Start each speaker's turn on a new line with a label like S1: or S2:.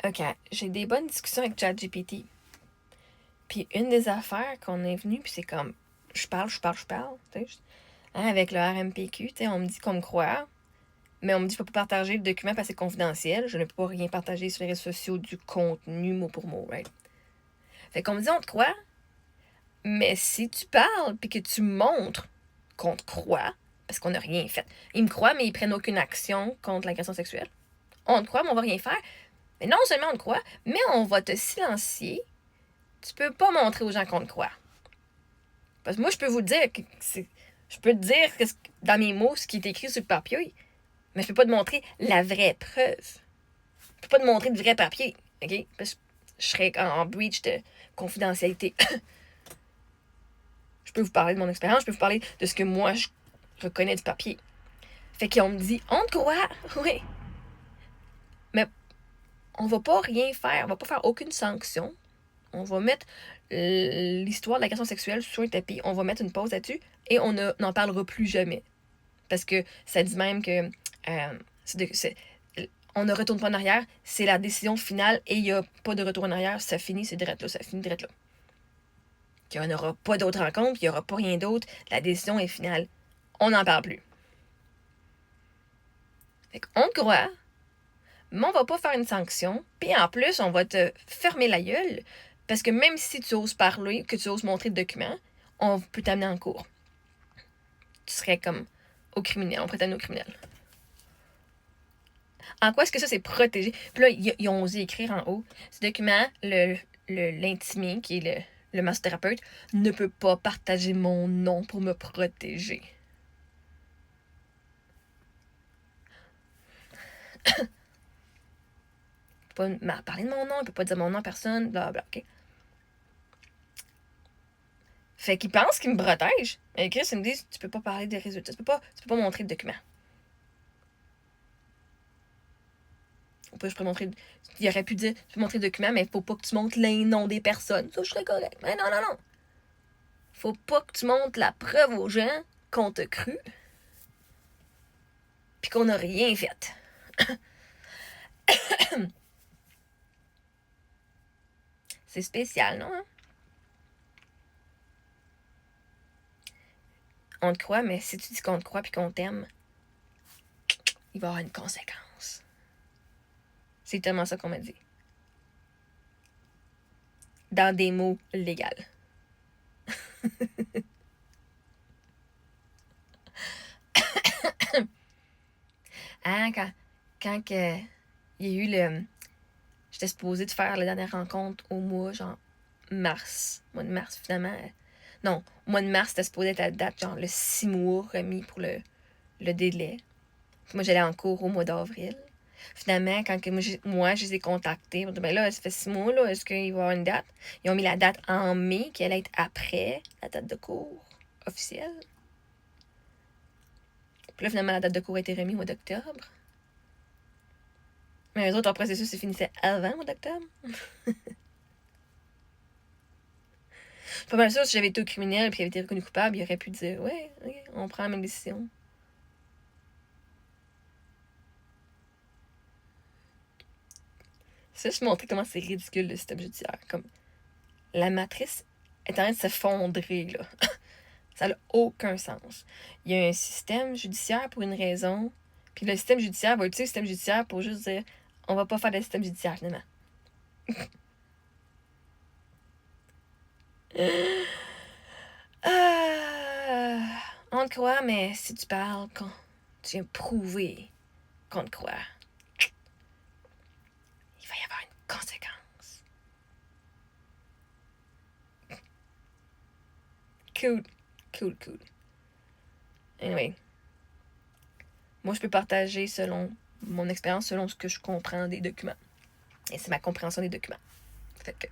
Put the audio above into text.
S1: OK, j'ai des bonnes discussions avec ChatGPT. Puis une des affaires qu'on est venu, puis c'est comme, je parle, tu sais, avec le RMPQ, tu sais, on me dit qu'on me croit, mais on me dit qu'il ne faut pas partager le document parce que c'est confidentiel. Je ne peux pas rien partager sur les réseaux sociaux du contenu mot pour mot, right? Fait qu'on me dit on te croit, mais si tu parles puis que tu montres qu'on te croit, parce qu'on n'a rien fait. Ils me croient, mais ils prennent aucune action contre l'agression sexuelle. On te croit, mais on va rien faire. Mais non seulement on te croit, mais on va te silencier. Tu peux pas montrer aux gens qu'on te croit. Parce que moi, je peux vous dire que je peux te dire que dans mes mots ce qui est écrit sur le papier, mais je peux pas te montrer la vraie preuve. Je peux pas te montrer du vrai papier, OK? Parce que je serais en breach de confidentialité. Je peux vous parler de mon expérience, je peux vous parler de ce que moi, je reconnais du papier. Fait qu'on me dit, on te croit, oui. Mais on va pas rien faire, on va pas faire aucune sanction. On va mettre l'histoire de l'agression sexuelle sur un tapis, on va mettre une pause là-dessus et on n'en parlera plus jamais. Parce que ça dit même que on ne retourne pas en arrière, c'est la décision finale et il n'y a pas de retour en arrière, ça finit, c'est direct là, ça finit direct là. Qu'il n'y aura pas d'autres rencontres, il n'y aura pas rien d'autre, la décision est finale. On n'en parle plus. Fait qu'on te croit, mais on va pas faire une sanction, puis en plus, on va te fermer la gueule, parce que même si tu oses parler, que tu oses montrer le document, on peut t'amener en cours. Tu serais comme au criminel, on pourrait t'amener au criminel. En quoi est-ce que ça, c'est protégé? Puis là, ils ont osé écrire en haut, ce document, l'intimé, qui est le massothérapeute, ne peut pas partager mon nom pour me protéger. Il peut pas parler de mon nom, il peut pas dire mon nom à personne, blablabla, ok? Fait qu'ils pensent qu'ils me protègent. Mais Chris, ils me disent, tu peux pas parler des résultats, tu peux pas montrer le document. Ou pas, je pourrais montrer. Il aurait pu dire, tu peux montrer le document, mais faut pas que tu montres les noms des personnes. Ça, je serais correct. Mais non. Faut pas que tu montres la preuve aux gens qu'on t'a cru. Puis qu'on n'a rien fait. C'est spécial, non? Hein? On te croit, mais si tu dis qu'on te croit puis qu'on t'aime, il va y avoir une conséquence. C'est tellement ça qu'on m'a dit. Dans des mots légaux. Hein, quand il y a eu le... J'étais supposée de faire la dernière rencontre au mois, genre, mars. Mois de mars, finalement. Non, au mois de mars, c'était supposé être la date, genre, le 6 mois remis pour le délai. Puis moi, j'allais en cours au mois d'avril. Finalement, quand moi, je les ai contactés, ils m'ont dit, ben là, ça fait 6 mois, là, est-ce qu'il va y avoir une date? Ils ont mis la date en mai, qui allait être après la date de cours officielle. Puis là, finalement, la date de cours a été remise au mois d'octobre. Mais eux autres, leur processus se finissait avant le mois d'octobre. Je suis pas mal sûre, si j'avais été au criminel et qu'il avait été reconnu coupable, il aurait pu dire, ouais, ok, on prend la même décision. Ça, je montrer comment c'est ridicule le système judiciaire. Comme la matrice est en train de s'effondrer, là. Ça n'a aucun sens. Il y a un système judiciaire pour une raison, puis le système judiciaire va utiliser le système judiciaire pour juste dire on va pas faire de système judiciaire, finalement. On te croit, mais si tu parles, tu viens prouver qu'on te croit, il va y avoir une conséquence. Cool. Anyway. Moi, je peux partager selon mon expérience, selon ce que je comprends des documents. Et c'est ma compréhension des documents. Fait que